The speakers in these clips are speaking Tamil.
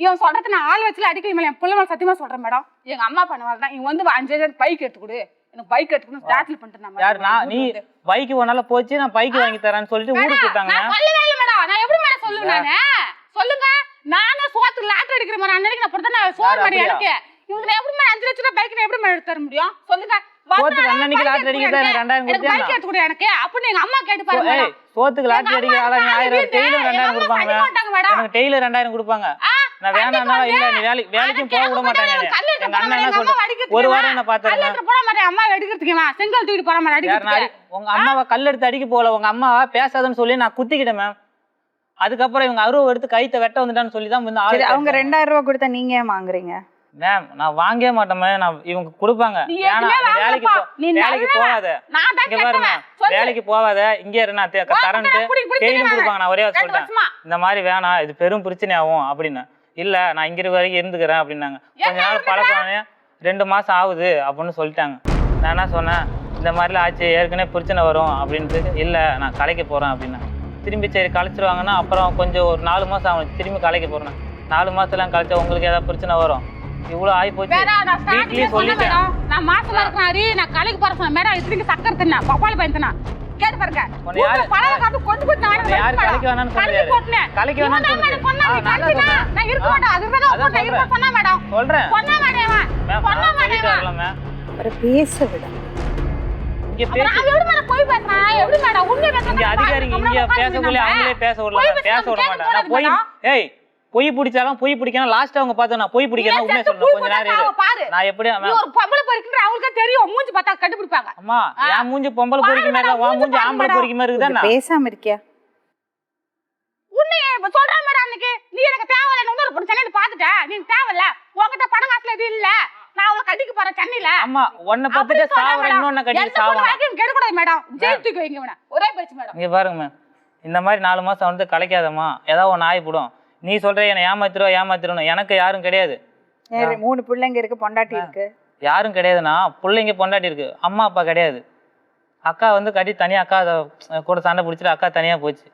இவன் சொல்றது நான் ஆள் வச்சுல அடிக்கல மேடம், என் பிள்ளை மேல சத்தியமா சொல்றேன் மேடம். எங்க அம்மா பண்ணுவாங்க இவன் வந்து 5000 பைக் எடுத்து கொடு, எனக்கு பைக் எடுத்துக்கணும் ஸ்டார்ட்ல பண்ணிட்டு யார் நான்? நீ பைக் ஒன்னால போச்சு நான் பைக் வாங்கி தரேன்னு சொல்லிட்டு ஊருக்கு போட்டாங்க. நான் சொல்லவே இல்ல மேடம். நான் எப்படி மேடம் சொல்லுவேன்? நானே சொல்லுங்க. நானே சோத்துக்கு லாட்டரி அடிக்கிற மாதிரி அன்னைக்கு நான் பொறுத்த நான் சோறு மாதிரி எனக்கு இவங்க எப்படி மேடம் 5 லட்சம் ரூபாய் பைக் நான் எப்படி மேடம் எடுத்து தர முடியும் சொல்லுங்க? சோத்துக்கு அன்னைக்கு லாட்டரி அடிக்க 2000 கொடுத்தேன். பைக் எடுத்து கொடு எனக்கு அப்படி எங்க அம்மா கேட்டு பாருங்க. சோத்துக்கு லாட்டரி அடிக்க ஆளா நீ 1000 டெய்லர் 2000 கொடுப்பாங்க. எனக்கு டெய்லர் 2000 கொடுப்பாங்க. நான் வேணாம்னா இல்ல நீ வேலைக்கும் போக விட மாட்டாங்க. எங்க அண்ணன் என்ன சொல்றாங்க? ஒரு வாரம் என்ன பாத்துறேன். கல்ல போற மாதிரி அம்மா வெடிக்கிறதுக்குமா செங்கல் தூக்கிட்டு போற மாதிரி அடிக்கிறதுக்கு. உங்க அம்மாவை கல் எடுத்து அடிக்க போல, உங்க அம்மாவை பேசாதன்னு சொல்லி நான் குத்திக்கிட்டேன் மேம். அதுக்கப்புறம் இவங்க அருவ எடுத்து கைத்த வெட்ட வந்துட்டான்னு சொல்லி தான் வந்து அவங்க 2000 ரூபாய் கொடுத்தா நீங்க ஏன் வாங்குறீங்க? மேம் நான் வாங்கவே மாட்டேன் மேம். நான் இவங்க கொடுப்பாங்க. வேலைக்கு போகாத இங்க பாருங்க, வேலைக்கு போகாத இங்கே இரு நான் தரேன்ட்டு டெய்லியும் கொடுப்பாங்க. நான் ஒரே சொல்லிட்டேன் இந்த மாதிரி வேணாம் இது பெரும் பிரச்சனை ஆகும் அப்படின்னு. இல்ல நான் இங்க வரைக்கும் இருந்துக்கிறேன் அப்படின்னாங்க. கொஞ்ச நாள் பழக்கம் 2 மாசம் ஆகுது அப்படின்னு சொல்லிட்டாங்க. நான் என்ன சொன்னேன், இந்த மாதிரிலாம் ஆச்சு ஏற்கனவே பிரச்சனை வரும் அப்படின்ட்டு. இல்ல நான் கலைக்க போறேன் அப்படின்னா திரும்பி சரி கலைச்சிருவாங்கன்னா அப்புறம் கொஞ்சம் ஒரு 4 மாசம் ஆகும் திரும்பி கலைக்க போறேன். 4 மாசத்துலாம் கழிச்சா உங்களுக்கு ஏதாவது பிரச்சனை வரும். இவ்வளவு ஆகி போச்சு. வீட்லயே சொல்லிட்டேன் நான் மாசமா இருக்கேன். நான் கலைக்கு போற சொன்னேன் மேடம். இத்தனைக்கு சக்கரை தின்னா பப்பாளி பழம் தின்னா கேட்டு பாருங்க. பழம் காட்டு கொண்டு போய் நான் யார் கலைக்க வேணாம்னு சொன்னீங்க? கலைக்க வேணாம்னு சொன்னீங்க. நான் இருக்க மாட்டேன். அதுதான் நான் இருக்க சொன்னா மேடம். சொல்றேன் சொன்னா மேடம். சொன்னா மேடம். அவரை பேச விட. இங்க பேச நான் எப்படி மேடம் போய் பேசுறேன்? எப்படி மேடம் உண்மை பேசுறேன்? இங்க அதிகாரிங்க இங்க பேசக்குள்ள அவங்களே பேச விட மாட்டாங்க. நான் போய் ஏய் பொய் பிடிச்சாலும் பொய் பிடிக்கணும் லாஸ்ட் அவங்க பார்த்தா நான் பொய் பிடிக்கணும் உண்மை சொல்லணும். கொஞ்ச நேரம் நான் எப்படி ஒரு பொம்பளை பொறுக்கின்ற அவங்களுக்கே தெரியும். மூஞ்சி பார்த்தா கண்டுபிடிப்பாங்க. அம்மா என் மூஞ்சி பொம்பளை பொறுக்கி மாதிரி இல்ல, உன் மூஞ்சி ஆம்பளை பொறுக்கி மாதிரி இருக்குதா? பேசாம இருக்கியா? உன்னையே சொல்றேன் மேடம். அன்னைக்கு நீ எனக்கு தேவையில்ல இன்னொரு பொண்ணு சென்னையில பாத்துட்டேன். நீ தேவையில்ல உங்ககிட்ட பணம் காசுல இது இல்ல. நான் அவளை கட்டிக்க போறேன் சென்னையில. அம்மா உன்னை பத்திட்டு சாவற இன்னொன்னு கட்டி சாவறேன். கெட கூடாது மேடம். ஜெயில் தூக்கி வைங்க மேடம். ஒரே பேச்சு மேடம். இங்க பாருங்க மேம், இந்த மாதிரி 4 மாசம் வந்து கலைக்காதம்மா. ஏதாவது ஒன்று ஆயிப்படும். நீ சொல்ற என்ன ஏமாத்திரும். எனக்கு யாரும் கிடையாது. 3 பிள்ளைங்க இருக்கு, பொண்டாட்டி இருக்கு. யாரும் கிடையாதுண்ணா. பிள்ளைங்க பொண்டாட்டி இருக்கு, அம்மா அப்பா கிடையாது. அக்கா வந்து கட்டி தனியாக அக்கா கூட சண்டை பிடிச்சிட்டு அக்கா தனியாக போச்சு.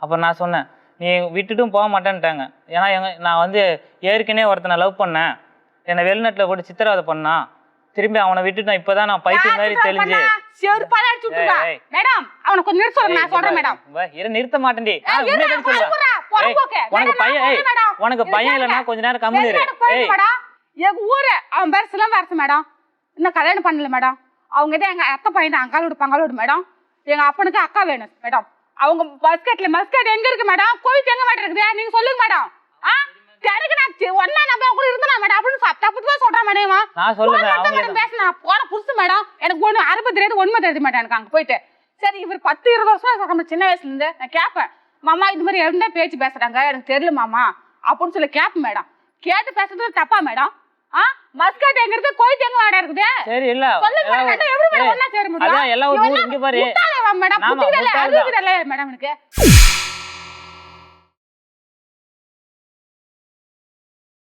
அப்புறம் நான் சொன்னேன் நீ விட்டுட்டும் போக மாட்டேன்ட்டாங்க. ஏன்னா நான் வந்து ஏற்கனவே ஒருத்தனை லவ் பண்ணேன். என்னை வெளிநாட்டில் போட்டு சித்திரவதை பண்ணான். திரும்பி அவனை விட்டுட்டு இப்பதான் நான் பைத்தியம் மாதிரி தெளிஞ்சு மேடம் அவனை கொஞ்சம் நிறுத்த சொல்லுங்க. நான் சொல்றேன் மேடம். நிறுத்த மாட்டேன்டி. உனக்கு பையன் இல்லைன்னா கொஞ்ச நேரம் கம்மி இரு. எங்க ஊரு அவன் பேர் சிலம்பரசு மேடம். இன்னும் கல்யாணம் பண்ணல மேடம். அவங்க தான் எங்க அத்தை பையன் அங்காளோடு பங்காளோடு மேடம். எங்க அப்பனுக்கு அக்கா வேணும் மேடம். அவங்க மஸ்கட் எங்க இருக்கு மேடம்? கோயில் எங்க மேடம் இருக்குது நீங்க சொல்லுங்க மேடம். எனக்கு நான் ஒன்னா நம்ம கூட இருந்தா மேடம் அப்படின்னு தப்பு சொல்றேன் மேடம். நான் சொல்லுங்க பேசினா போன புதுசு மேடம். எனக்கு ஒண்ணு 60 தெரியாது ஒண்ணுமே தெரியாது மேடம். எனக்கு அங்க போயிட்டு சரி இவர் 10-20 வருஷம் சின்ன வயசுல இருந்து நான் கேட்பேன். மாமா இது மாதிரி என்ன பேச்சு பேசுறாங்க எனக்கு தெரியல மாமா அப்படின்னு சொல்லி கேட்பேன் மேடம். கேட்டு பேசுறது தப்பா மேடம்? மஸ்கட் எங்க இருக்கு கோயில் எங்க வாடா இருக்குது? சரி இல்ல சொல்லுங்க மேடம். எப்படி மேடம் ஒண்ணா சேர முடியும்? அதான் எல்லாம் ஒரு இங்க பாரு மேடம். புரியல மேடம் எனக்கு.